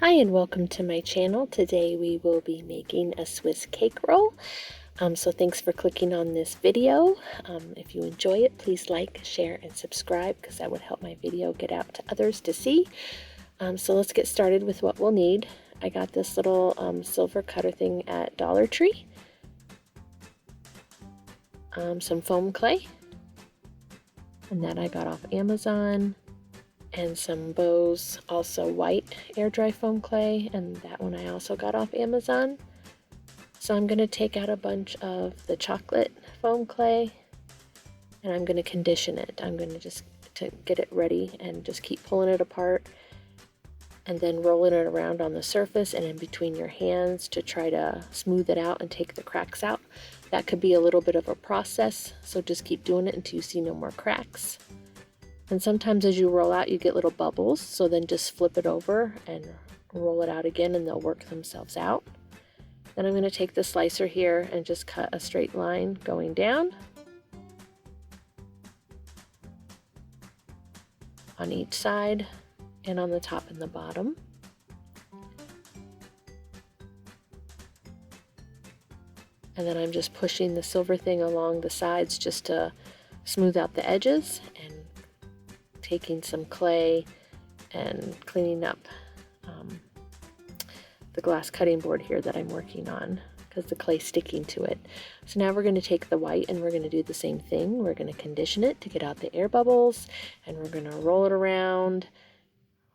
Hi and welcome to my channel. Today we will be making a Swiss cake roll. So thanks for clicking on this video. If you enjoy it, please like, share, and subscribe because that would help my video get out to others to see. So let's get started with what we'll need. I got this little silver cutter thing at Dollar Tree. Some foam clay, and that I got off Amazon. And some bows, also white air dry foam clay, and that one I also got off Amazon. So I'm going to take out a bunch of the chocolate foam clay and I'm going to condition it. I'm going to just get it ready and just keep pulling it apart and then rolling it around on the surface and in between your hands to try to smooth it out and take the cracks out. That could be a little bit of a process, so just keep doing it until you see no more cracks. And sometimes as you roll out, you get little bubbles, so then just flip it over and roll it out again and they'll work themselves out. Then I'm going to take the slicer here and just cut a straight line going down on each side and on the top and the bottom. And then I'm just pushing the silver thing along the sides just to smooth out the edges, and taking some clay and cleaning up the glass cutting board here that I'm working on because the clay's sticking to it. So now we're going to take the white and we're going to do the same thing. We're going to condition it to get out the air bubbles, and we're going to roll it around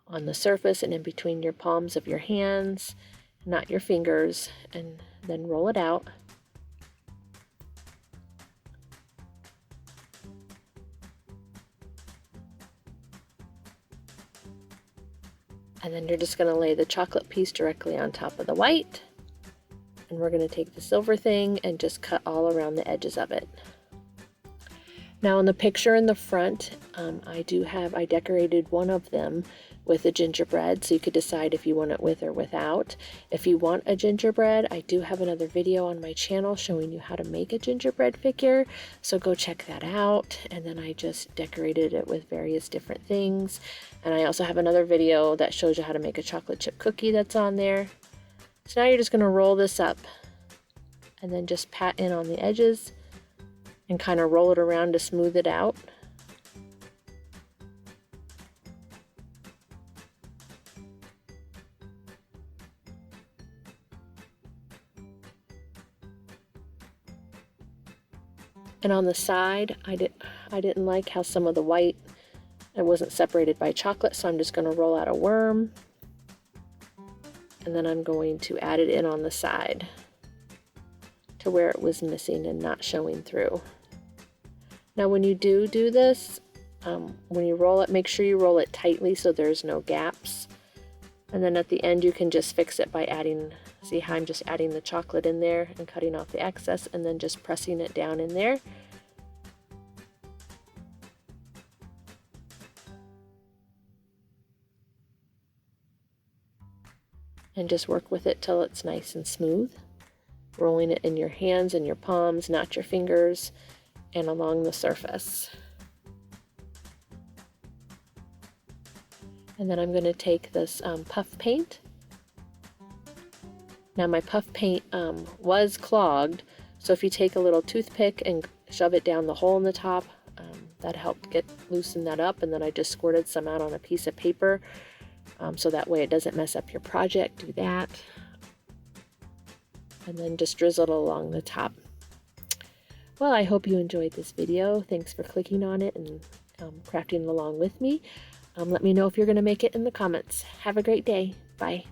on the surface and in between your palms of your hands, not your fingers, and then roll it out. And then you're just going to lay the chocolate piece directly on top of the white. And we're going to take the silver thing and just cut all around the edges of it. Now in the picture in the front, I decorated one of them with a gingerbread, so you could decide if you want it with or without. If you want a gingerbread, I do have another video on my channel showing you how to make a gingerbread figure, so go check that out. And then I just decorated it with various different things. And I also have another video that shows you how to make a chocolate chip cookie that's on there. So now you're just going to roll this up and then just pat in on the edges and kind of roll it around to smooth it out. And on the side, I didn't like how some of the white, it wasn't separated by chocolate, so I'm just going to roll out a worm. And then I'm going to add it in on the side to where it was missing and not showing through. Now when you do this, when you roll it, make sure you roll it tightly so there's no gaps. And then at the end you can just fix it by adding, see how I'm just adding the chocolate in there and cutting off the excess and then just pressing it down in there. And just work with it till it's nice and smooth. Rolling it in your hands and your palms, not your fingers, and along the surface. And then I'm going to take this puff paint. Now my puff paint was clogged, so if you take a little toothpick and shove it down the hole in the top, that helped loosen that up. And then I just squirted some out on a piece of paper, so that way it doesn't mess up your project. Do that. And then just drizzle it along the top. Well, I hope you enjoyed this video. Thanks for clicking on it and crafting along with me. Let me know if you're going to make it in the comments. Have a great day. Bye.